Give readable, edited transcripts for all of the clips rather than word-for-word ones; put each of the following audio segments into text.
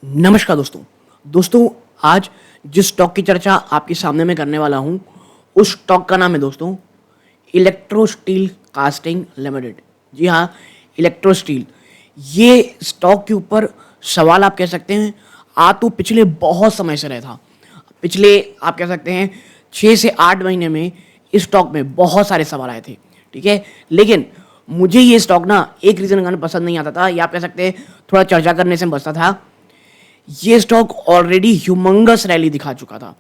नमस्कार दोस्तों आज जिस स्टॉक की चर्चा आपके सामने मैं करने वाला हूं उस स्टॉक का नाम है दोस्तों इलेक्ट्रो स्टील कास्टिंग लिमिटेड। जी हाँ, इलेक्ट्रो स्टील। ये स्टॉक के ऊपर सवाल आप कह सकते हैं आ तो पिछले बहुत समय से रहा था। पिछले आप कह सकते हैं 6 से 8 महीने में इस स्टॉक में बहुत सारे सवाल आए थे, ठीक है। लेकिन मुझे ये स्टॉक ना एक रीज़न कारण पसंद नहीं आता था, या आप कह सकते हैं थोड़ा चर्चा करने से बचता था। ये स्टॉक ऑलरेडी ह्यूमंगस रैली दिखा चुका था।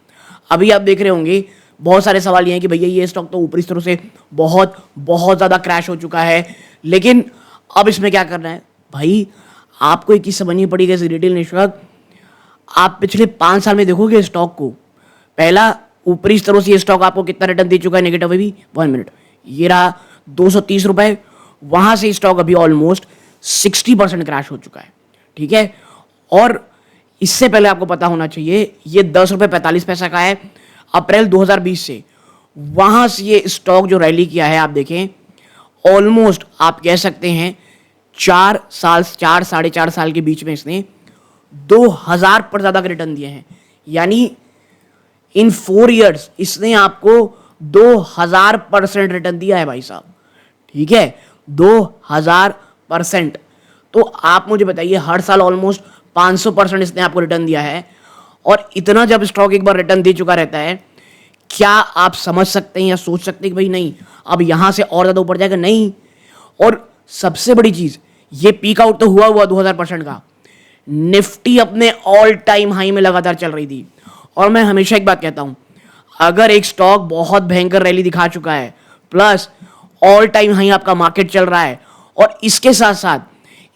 अभी आप देख रहे होंगे बहुत सारे सवाल ये हैं कि भैया ये स्टॉक तो ऊपरी स्तरों से बहुत बहुत ज़्यादा क्रैश हो चुका है, लेकिन अब इसमें क्या करना है भाई। आपको एक चीज़ समझनी पड़ेगी, रिटेल निवेशक आप पिछले 5 साल में देखोगे स्टॉक को। पहला, ऊपरी स्तरों से ये स्टॉक आपको कितना रिटर्न दे चुका है नेगेटिव में भी 1 मिनट, ये रहा 230 रुपए। वहां से स्टॉक अभी ऑलमोस्ट 60% क्रैश हो चुका है, ठीक है। और इससे पहले आपको पता होना चाहिए ये 10 रुपये 45 पैसा का है अप्रैल 2020 से। वहां से ये स्टॉक जो रैली किया है आप देखें, ऑलमोस्ट आप कह सकते हैं 4 साढ़े 4 साल के बीच में इसने 2000 पर ज़्यादा के रिटर्न दिए हैं। यानी इन 4 ईयर्स इसने आपको 2000% रिटर्न दिया है भाई साहब, ठीक है, 2000%। तो आप मुझे बताइए, हर साल ऑलमोस्ट 500% इसने आपको रिटर्न दिया है। और इतना जब स्टॉक एक बार रिटर्न दे चुका रहता है, क्या आप समझ सकते हैं या सोच सकते हैं कि भाई नहीं अब यहां से और ज़्यादा ऊपर जाएगा? नहीं। और सबसे बड़ी चीज़, ये पीक आउट तो हुआ 2000% का। निफ्टी अपने ऑल टाइम हाई में लगातार चल रही थी। और मैं हमेशा एक बात कहता हूं, अगर एक स्टॉक बहुत भयंकर रैली दिखा चुका है, प्लस ऑल टाइम हाई आपका मार्केट चल रहा है, और इसके साथ साथ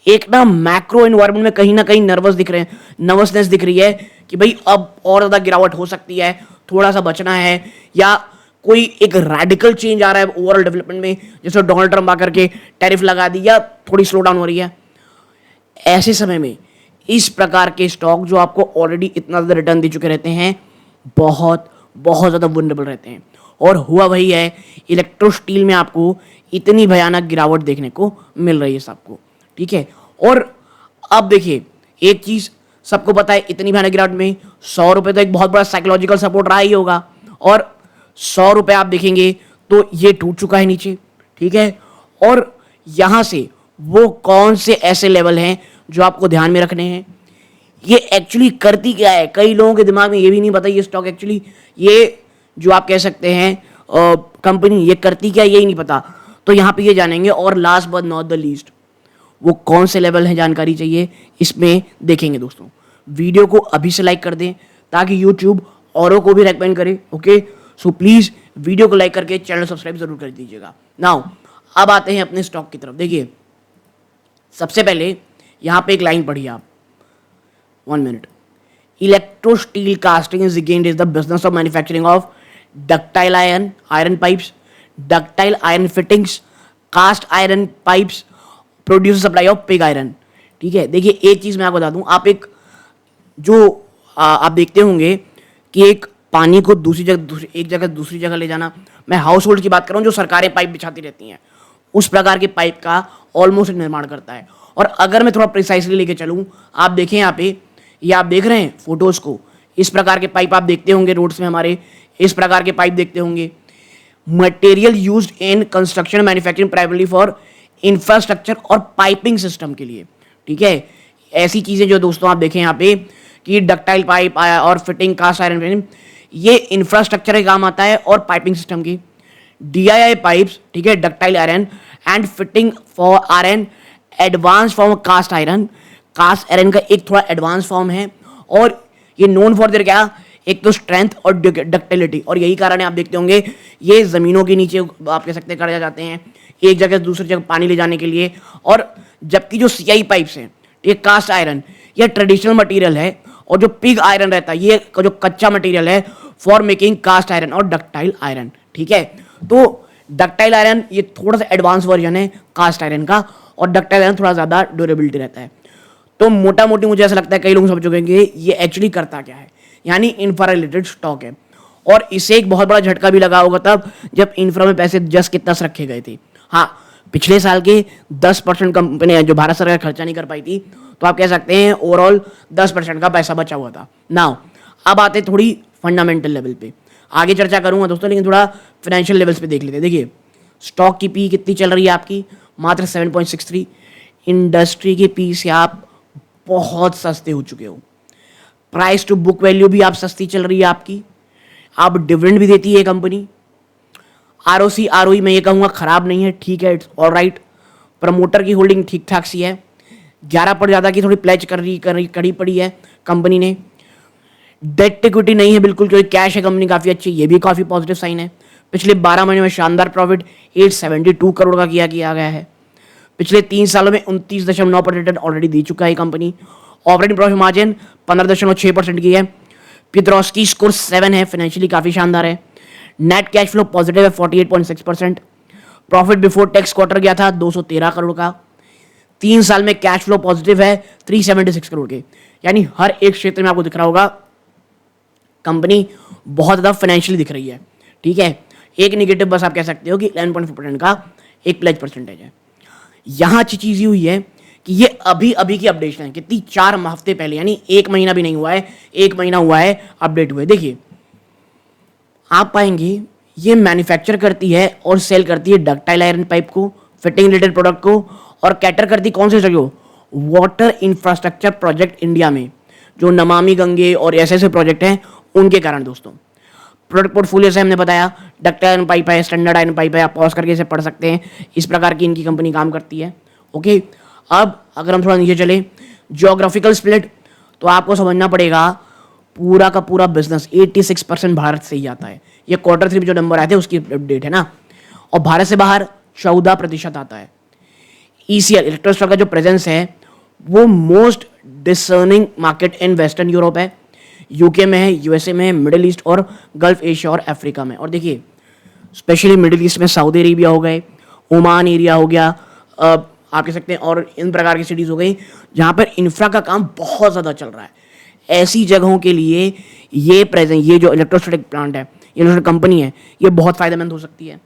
एक ना मैक्रो एनवायरनमेंट में कहीं ना कहीं नर्वसनेस दिख रही है कि भाई अब और ज़्यादा गिरावट हो सकती है, थोड़ा सा बचना है, या कोई एक रैडिकल चेंज आ रहा है ओवरऑल डेवलपमेंट में, जैसे डोनाल्ड ट्रंप आकर के टैरिफ लगा दी या थोड़ी स्लो डाउन हो रही है। ऐसे समय में इस प्रकार के स्टॉक जो आपको ऑलरेडी इतना ज़्यादा रिटर्न दे चुके रहते हैं, बहुत बहुत ज़्यादा वल्नरेबल रहते हैं। और हुआ वही है, इलेक्ट्रो स्टील में आपको इतनी भयानक गिरावट देखने को मिल रही है सबको, ठीक है। और अब देखिए एक चीज़ सबको पता है, इतनी भयानक गिरावट में 100 रुपये तो एक बहुत बड़ा साइकोलॉजिकल सपोर्ट रहा ही होगा। और 100 रुपये आप देखेंगे तो ये टूट चुका है नीचे, ठीक है। और यहाँ से वो कौन से ऐसे लेवल हैं जो आपको ध्यान में रखने हैं। ये एक्चुअली करती क्या है, कई लोगों के दिमाग में ये भी नहीं पता ये स्टॉक एक्चुअली, ये जो आप कह सकते हैं कंपनी, ये करती क्या यही नहीं पता। तो यहाँ पे ये जानेंगे। और last but not the least, वो कौन से लेवल है जानकारी चाहिए इसमें देखेंगे दोस्तों। वीडियो को अभी से लाइक कर दें ताकि यूट्यूब औरों को भी रेकमेंड करे, ओके। सो प्लीज़ वीडियो को लाइक करके चैनल सब्सक्राइब जरूर कर दीजिएगा। नाउ अब आते हैं अपने स्टॉक की तरफ। देखिए सबसे पहले यहाँ पे एक लाइन पढ़िए आप, 1 minute. Electro steel casting is again is the business of manufacturing of ductile iron pipes, ductile iron fittings, cast iron pipes, produce supply of pig iron, ठीक है। देखिए एक चीज़ मैं आपको बता दूं, आप एक जो आप देखते होंगे कि एक पानी को एक जगह दूसरी जगह ले जाना, मैं हाउस होल्ड की बात कर रहा हूँ जो सरकारें पाइप बिछाती रहती हैं, उस प्रकार के पाइप का ऑलमोस्ट निर्माण करता है। और अगर मैं थोड़ा प्रिसाइसली लेके चलूँ, आप देखें यहाँ पे, ये आप देख रहे हैं फोटोज़ को, इस प्रकार के पाइप आप देखते होंगे रोड्स में हमारे, इस प्रकार के पाइप देखते होंगे। Material used in construction manufacturing primarily for infrastructure और पाइपिंग सिस्टम के लिए, ठीक है। ऐसी चीज़ें जो दोस्तों आप देखें यहाँ पे कि डक्टाइल पाइप आया और फिटिंग, कास्ट आयरन, ये इंफ्रास्ट्रक्चर के काम आता है और पाइपिंग सिस्टम की। DIY पाइप्स, ठीक है, ductile iron and fitting for iron advance form cast iron. Cast iron का एक थोड़ा एडवांस फॉर्म है, और ये नोन फॉर देयर क्या, एक तो स्ट्रेंथ और डक्टिलिटी। और यही कारण है आप देखते होंगे ये ज़मीनों के नीचे आप कह सकते हैं कर जाते हैं एक जगह से दूसरी जगह पानी ले जाने के लिए। और जबकि जो CI पाइप्स हैं, ये कास्ट आयरन, ये ट्रेडिशनल मटेरियल है, और जो पिग आयरन रहता है ये जो कच्चा मटेरियल है फॉर मेकिंग कास्ट आयरन और डक्टाइल आयरन, ठीक है। तो डक्टाइल आयरन ये थोड़ा सा एडवांस वर्जन है कास्ट आयरन का, और डक्टाइल आयरन थोड़ा ज़्यादा ड्यूरेबिलिटी रहता है। तो मोटा मोटी मुझे ऐसा लगता है कई लोग समझ चुके हैं कि ये एक्चुअली करता क्या है, यानी इंफ्रा रिलेटेड स्टॉक है। और इसे एक बहुत बड़ा झटका भी लगा होगा तब जब इंफ्रा में पैसे जस्ट कितना रखे गए थे। हाँ, पिछले साल के 10% कंपनी जो भारत सरकार खर्चा नहीं कर पाई थी, तो आप कह सकते हैं ओवरऑल 10% का पैसा बचा हुआ था। नाउ अब आते थोड़ी फंडामेंटल लेवल पे, आगे चर्चा करूंगा दोस्तों, लेकिन थोड़ा फाइनेंशियल लेवल्स पे देख लेते हैं। देखिए स्टॉक की पी कितनी चल रही है आपकी, मात्र 7.63। इंडस्ट्री के पी से आप बहुत सस्ते हो चुके हो। प्राइस टू बुक वैल्यू भी आप सस्ती चल रही है आपकी। आप डिविडेंड भी देती है कंपनी। आरओसी आरओई मैं ये कहूँगा खराब नहीं है, ठीक है, इट्स ऑल राइट। प्रमोटर की होल्डिंग ठीक ठाक सी है। 11 पर ज़्यादा की थोड़ी प्लेज करी पड़ी है कंपनी ने। डेट इक्विटी नहीं है बिल्कुल, क्योंकि कैश है कंपनी काफ़ी अच्छी, ये भी काफ़ी पॉजिटिव साइन है। पिछले 12 महीने में शानदार प्रॉफिट 872 करोड़ का किया गया है। पिछले 3 सालों में 29.9% ऑलरेडी दे चुका है कंपनी। ऑपरेटिंग प्रॉफिट मार्जिन 15.6% की है। पित्रोस्की स्कोर 7 है, फाइनेंशियली काफ़ी शानदार है। नेट कैश फ्लो पॉजिटिव है 48.6%। प्रॉफिट बिफोर टैक्स क्वार्टर गया था 213 करोड़ का। 3 साल में कैश फ्लो पॉजिटिव है 376 करोड़ के। यानी हर एक क्षेत्र में आपको दिख रहा होगा कंपनी बहुत ज़्यादा फाइनेंशियली दिख रही है, ठीक है। एक निगेटिव बस आप कह सकते हो कि 11.4% का एक प्लेज परसेंटेज है। यहां अच्छी चीज हुई है कि ये अभी अभी की अपडेशन है, कितनी 4 हफ्ते पहले, यानी 1 महीना भी नहीं हुआ है, 1 महीना हुआ है अपडेट हुए। देखिए आप पाएंगे ये मैन्युफैक्चर करती है और सेल करती है डक्टाइल आयरन पाइप को, फिटिंग रिलेटेड प्रोडक्ट को, और कैटर करती कौन से जगह, वाटर इंफ्रास्ट्रक्चर प्रोजेक्ट इंडिया में, जो नमामि गंगे और ऐसे प्रोजेक्ट हैं उनके कारण। दोस्तों प्रोडक्ट पोर्टफोलियो से हमने बताया, डक्टाइल आयरन पाइप है, स्टैंडर्ड आयरन पाइप है, आप पॉज करके इसे पढ़ सकते हैं। इस प्रकार की इनकी कंपनी काम करती है। ओके, अब अगर हम थोड़ा नीचे चले, जियोग्राफिकल स्प्लिट, तो आपको समझना पड़ेगा पूरा का पूरा बिजनेस 86% भारत से ही आता है। ये Q3 में जो नंबर आए थे उसकी अपडेट है ना, और भारत से बाहर 14% आता है। ECL इलेक्ट्रोस्टॉक का जो प्रेजेंस है वो most discerning market in western Europe है, यूके में है, यूएसए में है, मिडिल ईस्ट और गल्फ एशिया और अफ्रीका में। और देखिए स्पेशली मिडिल ईस्ट में सऊदी अरेबिया हो गए, ओमान एरिया हो गया, आप कह सकते हैं, और इन प्रकार की सिटीज़ हो गई जहाँ पर इंफ्रा का काम बहुत ज़्यादा चल रहा है। ऐसी जगहों के लिए ये जो इलेक्ट्रोस्टैटिक प्लांट है, ये कंपनी है, ये बहुत फ़ायदेमंद हो सकती है।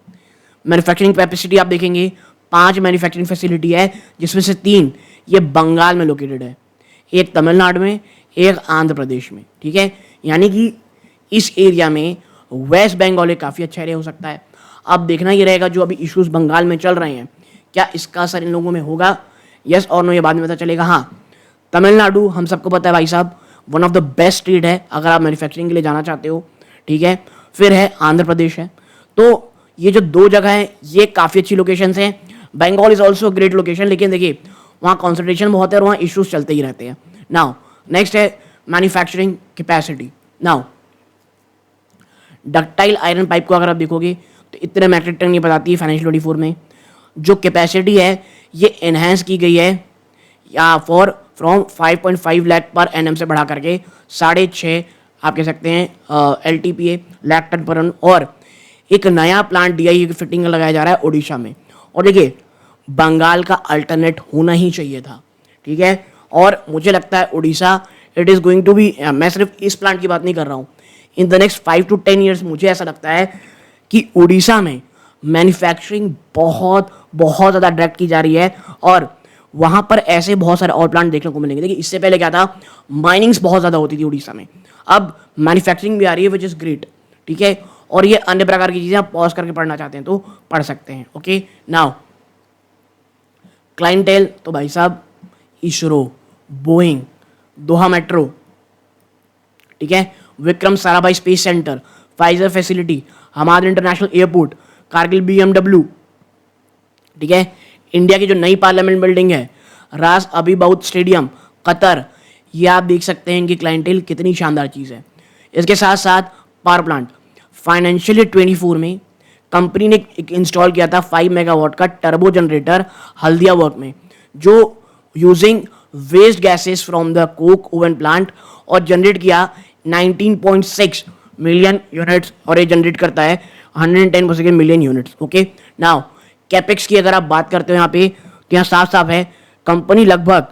मैन्युफैक्चरिंग कैपेसिटी आप देखेंगे 5 मैन्युफैक्चरिंग फैसिलिटी है, जिसमें से 3 ये बंगाल में लोकेटेड है, एक तमिलनाडु में, एक आंध्र प्रदेश में, ठीक है। यानी कि इस एरिया में वेस्ट बंगाल एक काफ़ी अच्छा एरिया हो सकता है। अब देखना ये रहेगा जो अभी इश्यूज बंगाल में चल रहे हैं, क्या इसका असर इन लोगों में होगा, यस और नो, ये बाद में पता चलेगा। हाँ, तमिलनाडु हम सबको पता है भाई साहब, one of the best state है अगर आप मैन्युफैक्चरिंग के लिए जाना चाहते हो, ठीक है। फिर है आंध्र प्रदेश है। तो ये जो 2 जगह हैं ये काफ़ी अच्छी लोकेशंस हैं। Bengal is also great location, लेकिन देखिए वहाँ कॉन्सेंट्रेशन बहुत है और वहाँ इश्यूज चलते ही रहते हैं। नाउ नेक्स्ट है manufacturing capacity. Now ductile iron pipe को अगर आप देखोगे तो इतने मैट्रिक टन ये बताती है फाइनेंशियल 24 में। जो कैपेसिटी है ये एनहेंस की गई है या फ्रॉम 5.5 लाख पर एनएम से बढ़ा करके 6.5 आप कह सकते हैं LTPA lakh tonne per annum, और एक नया प्लांट DIE की फिटिंग लगाया जा रहा है ओडिशा में। और देखिए बंगाल का अल्टरनेट होना ही चाहिए था, ठीक है। और मुझे लगता है Orissa it is going to be, मैं सिर्फ इस प्लांट की बात नहीं कर रहा हूँ, in the next 5 to 10 years मुझे ऐसा लगता है कि उड़ीसा में मैन्युफैक्चरिंग बहुत बहुत ज़्यादा डायरेक्ट की जा रही है, और वहाँ पर ऐसे बहुत सारे और प्लांट देखने को मिलेंगे। देखिए इससे पहले क्या था, माइनिंग्स बहुत ज़्यादा होती थी उड़ीसा में, अब मैन्युफैक्चरिंग भी आ रही है विच इज़ ग्रेट, ठीक है। और ये अन्य प्रकार की चीज़ें आप पॉज करके पढ़ना चाहते हैं तो पढ़ सकते हैं। ओके, नाउ क्लाइंटेल तो भाई साहब इसरो, बोइंग, दोहा मेट्रो, ठीक है, Vikram Sarabhai space centre, Pfizer facility, Hamad international airport, Kargil BMW, ठीक है, इंडिया की जो नई पार्लियामेंट बिल्डिंग है, रास अबी बाउद स्टेडियम, कतर, ये आप देख सकते हैं कि क्लाइंटेल कितनी शानदार चीज़ है। इसके साथ साथ पावर प्लांट, फाइनेंशियल 24 में कंपनी ने इंस्टॉल किया था 5 मेगावाट का टर्बो जनरेटर हल्दिया वर्क में, जो using waste gases from the coke oven plant, और जनरेट किया 19.6 मिलियन यूनिट्स, और ये जनरेट करता है 110 million units. Okay, now capex की अगर आप बात करते हो यहाँ पे, तो यहाँ साफ साफ है कंपनी लगभग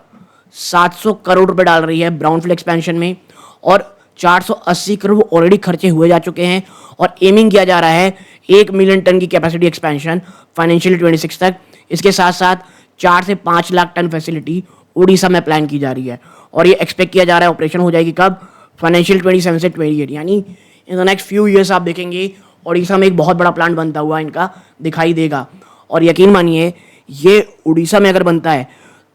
700 करोड़ रुपए डाल रही है ब्राउनफील्ड एक्सपेंशन में, और 480 करोड़ ऑलरेडी खर्चे हुए जा चुके हैं, और एमिंग किया जा रहा है 1 मिलियन टन की कैपेसिटी एक्सपेंशन फाइनेंशियल 26 तक, इसके साथ साथ 4 से 5 लाख टन फैसिलिटी उड़ीसा में प्लान की जा रही है और ये एक्सपेक्ट किया जा रहा है ऑपरेशन हो जाएगी कब, फाइनेंशियल 27 से 28, यानी in the next few years आप देखेंगे उड़ीसा में एक बहुत बड़ा प्लांट बनता हुआ इनका दिखाई देगा। और यकीन मानिए ये उड़ीसा में अगर बनता है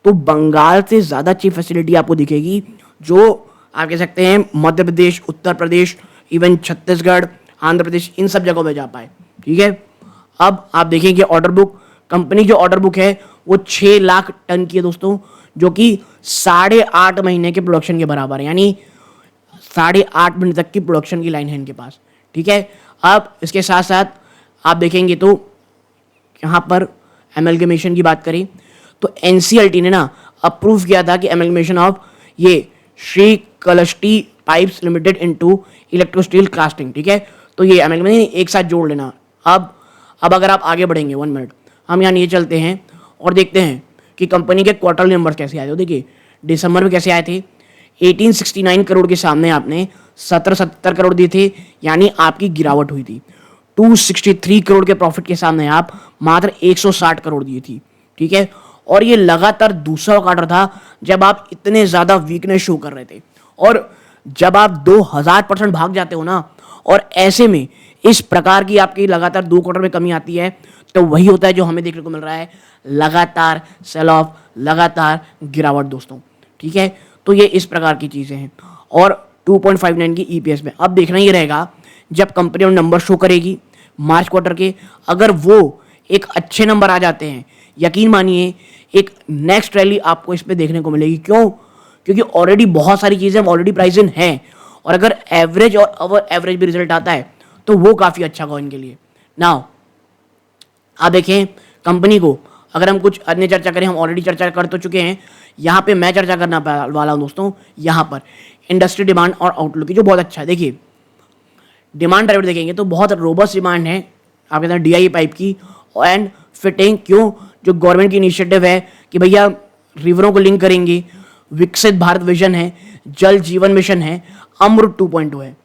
तो बंगाल से ज़्यादा अच्छी फैसिलिटी आपको दिखेगी, जो आप कह सकते हैं मध्य प्रदेश, उत्तर प्रदेश, इवन छत्तीसगढ़, आंध्र प्रदेश, इन सब जगहों पे जा पाए। ठीक है, अब आप देखेंगे ऑर्डर बुक, कंपनी जो ऑर्डर बुक है वो 6 लाख टन की है दोस्तों, जो कि 8.5 महीने के प्रोडक्शन के बराबर है, यानी 8.5 महीने तक की प्रोडक्शन की लाइन है इनके पास। ठीक है, अब इसके साथ साथ आप देखेंगे तो यहाँ पर एमलगमेशन की बात करें तो एनसीएलटी ने ना अप्रूव किया था कि एमलगमेशन ऑफ ये Shri Kalasti pipes limited into electro steel casting. ठीक है, तो ये एमलगमेशन एक साथ जोड़ लेना। अब अगर आप आगे बढ़ेंगे 1 मिनट, हम यहाँ नीचे चलते हैं और देखते हैं कि कंपनी के क्वार्टरली नंबर्स कैसे आए थे। देखिए दिसंबर में कैसे आए थे, 1869 करोड़ के सामने आपने 1770 करोड़ दिए थे, यानी आपकी गिरावट हुई थी। 263 करोड़ के प्रॉफिट के सामने आप मात्र 160 करोड़ दिए थी। ठीक है, और ये लगातार दूसरा क्वार्टर था जब आप इतने ज़्यादा वीकनेस शो कर रहे थे, और जब आप 2000% भाग जाते हो ना, और ऐसे में इस प्रकार की आपकी लगातार 2 क्वार्टर में कमी आती है, तो वही होता है जो हमें देखने को मिल रहा है, लगातार सेल ऑफ, लगातार गिरावट दोस्तों। ठीक है, तो ये इस प्रकार की चीज़ें हैं। और 2.59 की ईपीएस में अब देखना ये रहेगा जब कंपनी नंबर शो करेगी मार्च क्वार्टर के, अगर वो एक अच्छे नंबर आ जाते हैं, यकीन मानिए एक नेक्स्ट रैली आपको इस पे देखने को मिलेगी। क्यों? क्योंकि ऑलरेडी बहुत सारी चीज़ें ऑलरेडी प्राइस इन हैं, और अगर एवरेज और अवर एवरेज भी रिजल्ट आता है तो वो काफ़ी अच्छा होगा इनके लिए। नाउ आप देखें कंपनी को, अगर हम कुछ अन्य चर्चा करें, हम ऑलरेडी चर्चा कर तो चुके हैं, यहाँ पे मैं चर्चा करना वाला हूँ दोस्तों, यहाँ पर इंडस्ट्री डिमांड और आउटलुक की, जो बहुत अच्छा है। देखिए डिमांड ड्राइवर देखेंगे तो बहुत रोबस्ट डिमांड है आपके साथ डीआई पाइप की एंड फिटिंग। क्यों? जो गवर्नमेंट की इनिशिएटिव है कि भैया रिवरों को लिंक करेंगे, विकसित भारत विजन है, जल जीवन मिशन है, अमृत 2.0 है।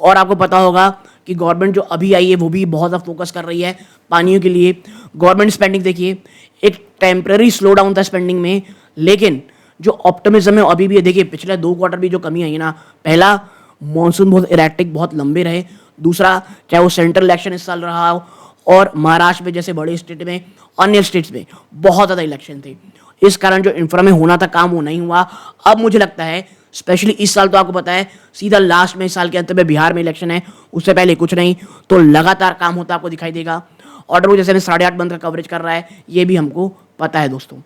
और आपको पता होगा कि गवर्नमेंट जो अभी आई है वो भी बहुत ज़्यादा फोकस कर रही है पानियों के लिए। गवर्नमेंट स्पेंडिंग देखिए, एक टेम्पररी स्लो डाउन था स्पेंडिंग में, लेकिन जो ऑप्टिमिज्म है अभी भी है। देखिए पिछले 2 क्वार्टर भी जो कमी आई है ना, पहला मॉनसून बहुत इरेक्टिक, बहुत लंबे रहे, दूसरा चाहे वो सेंट्रल इलेक्शन इस साल रहा हो, और महाराष्ट्र में जैसे बड़े स्टेट में, अन्य स्टेट्स में बहुत ज़्यादा इलेक्शन थे, इस कारण जो इंफ्रा में होना था काम वो नहीं हुआ। अब मुझे लगता है स्पेशली इस साल तो आपको पता है सीधा लास्ट में, इस साल के अंत में बिहार में इलेक्शन है, उससे पहले कुछ नहीं, तो लगातार काम होता आपको दिखाई देगा। ऑर्डर वो जैसे 8.5 बंद का कवरेज कर रहा है, ये भी हमको पता है दोस्तों।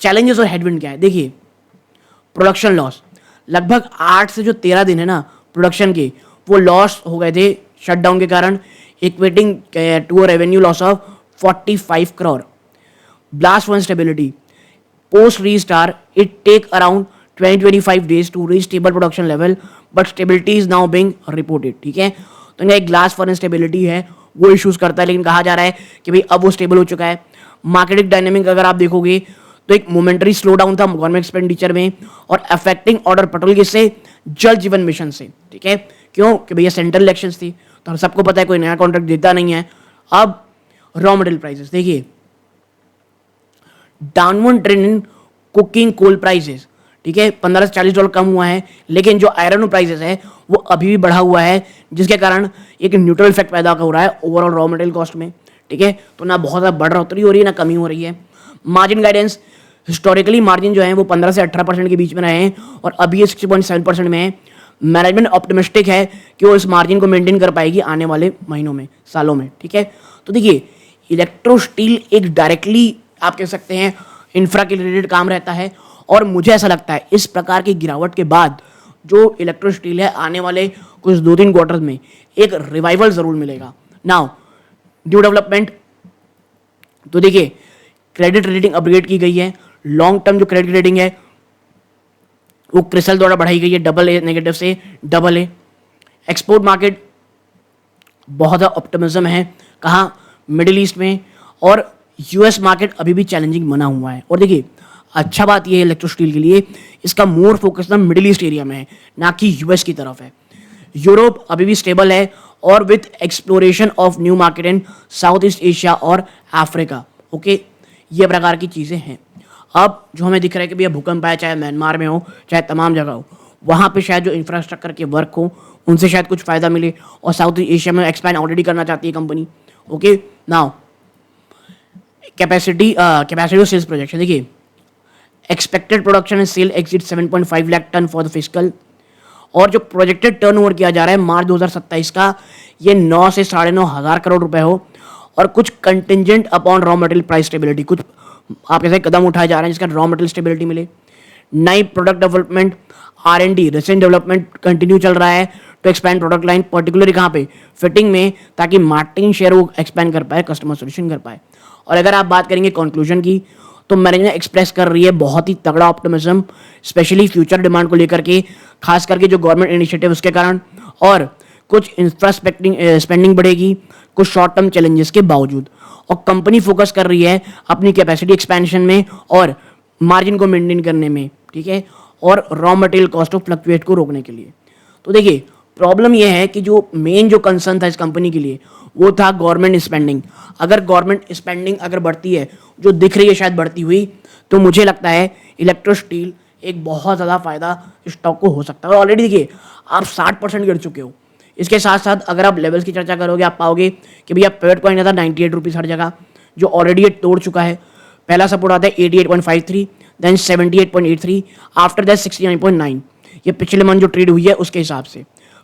चैलेंजेस और हेडविंड क्या है? देखिए प्रोडक्शन लॉस, लगभग 8 से जो 13 दिन है ना प्रोडक्शन के, वो लॉस हो गए थे शटडाउन के कारण, equating to a revenue loss of 45 crore. Blast one stability, post restart it take around 20-25 days to reach stable production level, but stability is now being reported। ठीक है, तो इनका एक ग्लास फर्नेस स्टेबिलिटी है वो इश्यूज करता है, लेकिन कहा जा रहा है कि भाई अब वो स्टेबल हो चुका है। मार्केटिंग डायनेमिक अगर आप देखोगे तो एक मोमेंटरी स्लो डाउन था गवर्नमेंट एक्सपेंडिचर में, और अफेक्टिंग ऑर्डर पेट्रोल किससे? जल जीवन मिशन से। ठीक है, क्यों? कि भैया सेंट्रल इलेक्शंस थी, तो हम सबको पता है कोई नया कॉन्ट्रैक्ट देता नहीं है। अब रॉ मटेरियल प्राइसेस देखिए, downward trend in cooking coal prices. ठीक है, $15 से $40 कम हुआ है, लेकिन जो आयरन प्राइसेस है वो अभी भी बढ़ा हुआ है, जिसके कारण एक न्यूट्रल इफेक्ट पैदा हो रहा है ओवरऑल रॉ मटेरियल कॉस्ट में। ठीक है, तो ना बहुत ज़्यादा बढ़ोतरी हो रही है ना कमी हो रही है। मार्जिन गाइडेंस, हिस्टोरिकली मार्जिन जो है वो 15 से 18% के बीच में रहे हैं, और अभी ये 60.7% में है। मैनेजमेंट ऑप्टिमिस्टिक है कि वो इस मार्जिन को मेंटेन कर पाएगी आने वाले महीनों में, सालों में। ठीक है, तो देखिए इलेक्ट्रो स्टील एक डायरेक्टली आप कह सकते हैं इंफ्रा के रिलेटेड काम रहता है, और मुझे ऐसा लगता है इस प्रकार की गिरावट के बाद जो इलेक्ट्रो स्टील है आने वाले कुछ 2-3 क्वार्टर्स में एक रिवाइवल जरूर मिलेगा। नाउ न्यू डेवलपमेंट, तो देखिए क्रेडिट रेटिंग अपग्रेड की गई है, लॉन्ग टर्म जो क्रेडिट रेटिंग है वो क्रिसल द्वारा बढ़ाई गई है AA नेगेटिव से AA। एक्सपोर्ट मार्केट बहुत ज़्यादा ऑप्टिमिज्म है, कहाँ? मिडिल ईस्ट में, और यूएस मार्केट अभी भी चैलेंजिंग बना हुआ है। और देखिए अच्छा बात यह है इलेक्ट्रो स्टील के लिए, इसका मोर फोकस ना मिडिल ईस्ट एरिया में है, ना कि यूएस की तरफ है। यूरोप अभी भी स्टेबल है, और with exploration of new market in south east Asia और अफ्रीका। ओके, ये प्रकार की चीज़ें हैं। अब जो हमें दिख रहा है कि भैया भूकंप आया, चाहे म्यांमार में हो चाहे तमाम जगह हो, वहाँ पे शायद जो इंफ्रास्ट्रक्चर के वर्क हो उनसे शायद कुछ फ़ायदा मिले, और साउथ एशिया में एक्सपैंड ऑलरेडी करना चाहती है company. Okay, now capacity sales projection देखिए, expected production and sale exceed 7.5 lakh tonne for the physical, और जो प्रोजेक्टेड टर्नओवर किया जा रहा है मार्च 2027 का, ये 9 से 9.5 हज़ार करोड़ रुपए हो, और कुछ contingent upon raw material price stability, कुछ आप ऐसे कदम उठाए जा रहे हैं जिसका रॉ मटेरियल स्टेबिलिटी मिले। नई product development, R&D research development continue चल रहा है to expand product line, particularly कहाँ पे, फिटिंग में, ताकि मार्केटिंग शेयर वो एक्सपैंड कर पाए, कस्टमर सोल्यूशन कर पाए। और अगर आप बात करेंगे कंक्लूजन की, तो मैनेजमेंट एक्सप्रेस कर रही है बहुत ही तगड़ा ऑप्टिमिज्म, स्पेशली फ्यूचर डिमांड को लेकर के, खास करके जो गवर्नमेंट इनिशिएटिव उसके कारण, और कुछ इंफ्रास्ट्रक्चर स्पेंडिंग बढ़ेगी कुछ शॉर्ट टर्म चैलेंजेस के बावजूद, और कंपनी फोकस कर रही है अपनी कैपेसिटी एक्सपेंशन में और मार्जिन को मेंटेन करने में, ठीक है, और raw material cost of fluctuate को रोकने के लिए। तो देखिए प्रॉब्लम यह है कि जो मेन जो कंसर्न था इस कंपनी के लिए वो था गवर्नमेंट स्पेंडिंग। अगर गवर्नमेंट स्पेंडिंग अगर बढ़ती है, जो दिख रही है शायद बढ़ती हुई, तो मुझे लगता है इलेक्ट्रो स्टील एक बहुत ज़्यादा फायदा स्टॉक को हो सकता है। और ऑलरेडी देखिए आप 60% गिर चुके हो। इसके साथ साथ अगर आप लेवल्स की चर्चा करोगे, आप पाओगे कि भैया पिवट पॉइंट था 98 रुपीज़ हर जगह, जो ऑलरेडी ये तोड़ चुका है। पहला सपोर्ट आता है 88.53, देन 78.83, आफ्टर दैट 69.9। ये पिछले मंथ जो ट्रेड हुई है उसके हिसाब से।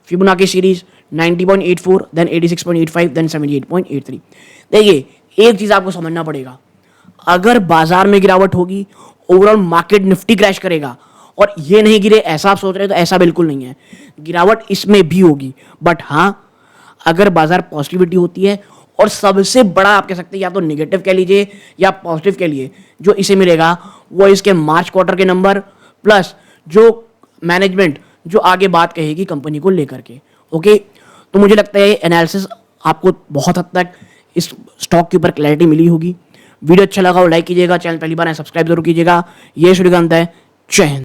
Fibonacci series 90.84, then 86.85, then 78.83। देखिए एक चीज़ आपको समझना पड़ेगा, अगर बाजार में गिरावट होगी, ओवरऑल मार्केट निफ्टी क्रैश करेगा, और ये नहीं गिरे ऐसा आप सोच रहे हैं तो ऐसा बिल्कुल नहीं है, गिरावट इसमें भी होगी। बट हाँ, अगर बाजार पॉजिटिविटी होती है, और सबसे बड़ा आप कह सकते हैं या तो नेगेटिव कह लीजिए या पॉजिटिव कह लिए, जो इसे मिलेगा वो इसके मार्च क्वार्टर के नंबर प्लस जो मैनेजमेंट जो आगे बात कहेगी कंपनी को लेकर के। ओके, तो मुझे लगता है एनालिसिस आपको बहुत हद तक इस स्टॉक के ऊपर क्लैरिटी मिली होगी। वीडियो अच्छा लगा हो लाइक कीजिएगा, चैनल पहली बार है सब्सक्राइब जरूर कीजिएगा। ये सूर्यकांत है, जय हिंद।